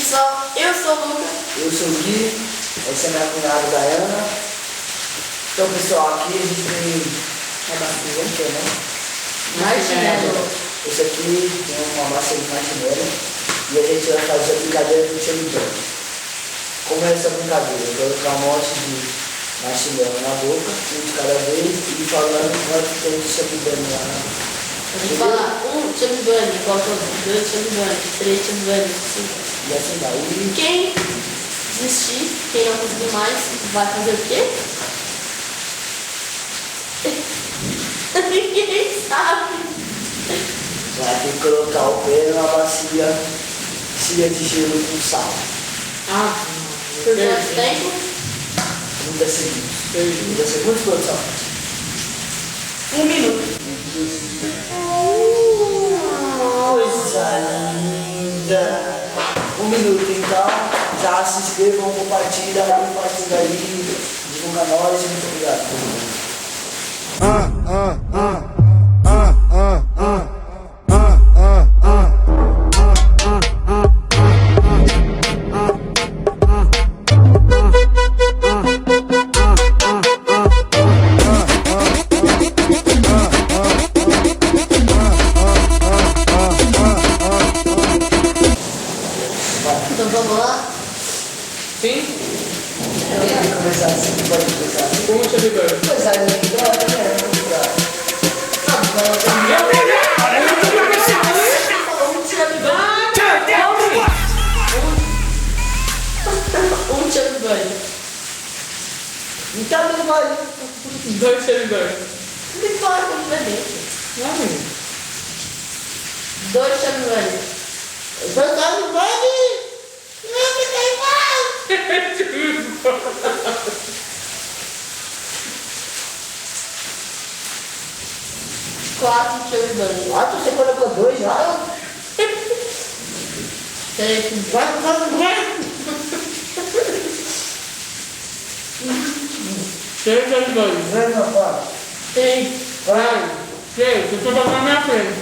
pessoal, eu sou o Lucas. Eu sou o Gui, essa é minha cunhada Dayana. Então pessoal, aqui a gente tem uma bacia inteira, né? Marshmallow. Esse aqui tem uma massa de marshmallow e a gente vai fazer a brincadeira do chamichurri. Como é essa brincadeira? Eu vou colocar um monte de marshmallow na boca, um de cada vez e falando quanto tem de chamichurri lá. A gente fala chamichurri, coloca 2 chamichurri, 3 chamichurri, 5. E assim vai. E Quem desistir, quem não conseguir mais, vai fazer o quê? Ninguém sabe. vai ter que colocar o pé numa bacia cheia de gelo com sal. Por quanto tempo? 30 segundos. 30 segundos, produção? 1 minuto. Coisa linda! 1 minuto, então já se inscrevam, compartilha aí, divulga nós e muito obrigado. Então vamos lá? Sim? Pode começar assim, pode começar assim. Como te ligando? Coisa linda, Um chamichurri. então não vai. 2 chamichurri. Que forma diferente. 2 chamichurri. 2 chamichurri. Não me tem mais. 4 chamichurri. Você colocou 2 já? 3 6 chamichurri. Vai, meu pai. 3 Vai. 6, eu tô passando na minha frente.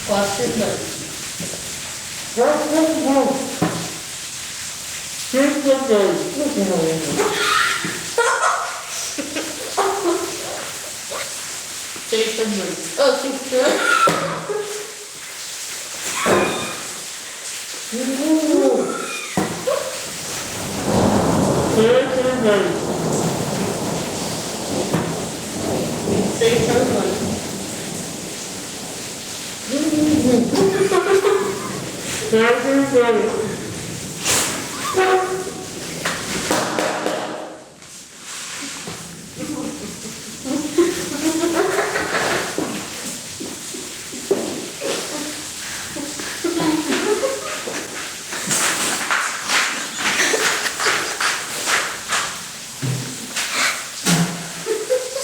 4 chamichurri. 5 chamichurri. 6 chamichurri. Oh, 5 chamichurri. 6 chamichurri. 6 chamichurri. 7 chamichurri.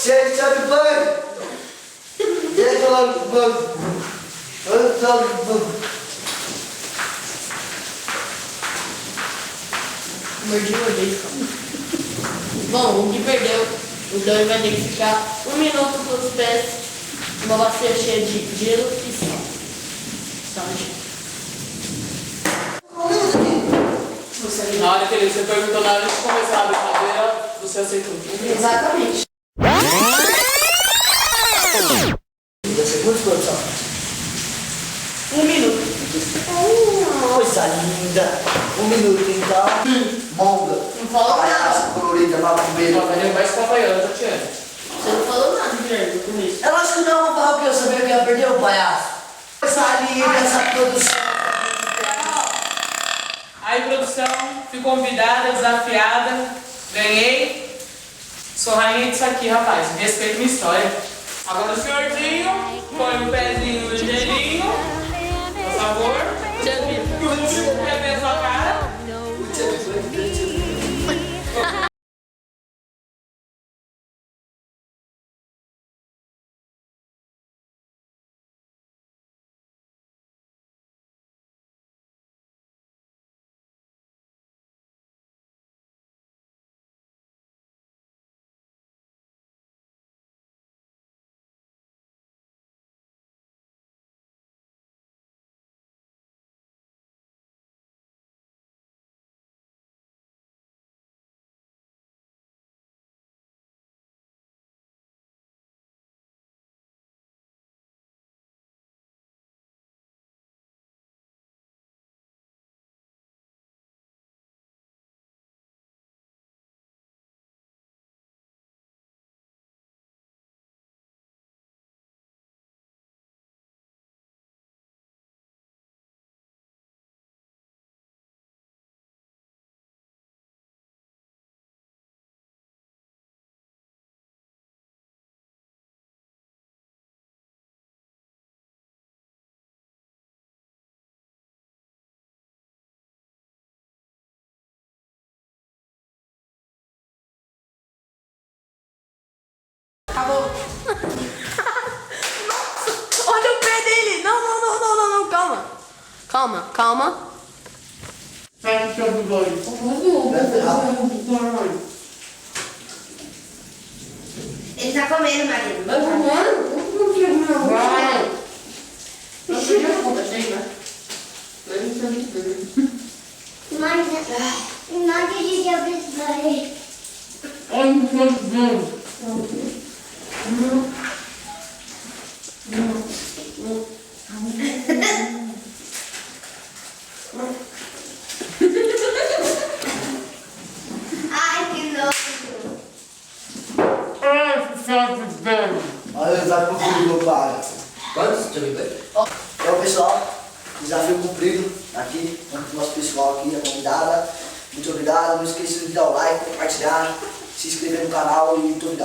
Gente, sabe banho? Deixa lá no banco. Vamos lá no banco. Mordi uma vez só. Bom, o que perdeu, o Dani vai ter que ficar 1 minuto com os pés numa bacia cheia de gelo e sal. Sal de gelo. Na hora que você perguntou, na hora de começar a brincadeira, você aceitou. Exatamente. 30 segundos, produção? 1 minuto. Coisa linda! 1 minuto, então. Monga. Não falou nada. Palhaço, colorida, macumbeiro. Não, vai mais Havaiana, Tatiana. Você não falou nada, Guilherme, no começo. Eu acho que não, Val, que eu sabia que ia perder o palhaço. Coisa linda essa produção. Aí, produção, fui convidada, desafiada, ganhei. Sou rainha disso aqui, rapaz. Respeita minha história. Agora o senhorzinho põe o pezinho no gelinho, por favor. Quer ver a sua cara? calma, calma. Vai que eu vou. Ele tá comendo, Marina. Vai. Mas não dirige a biscoito. Ai, meu Deus. Ai, que nojo. Ai, que saco de Deus. Olha o desafio cumprido, pai. Quantos? Deixa eu ver. Então, pessoal, desafio cumprido aqui com o nosso pessoal aqui, a convidada. Muito obrigado. Não esqueça de dar o like, compartilhar, se inscrever no canal e muito obrigado.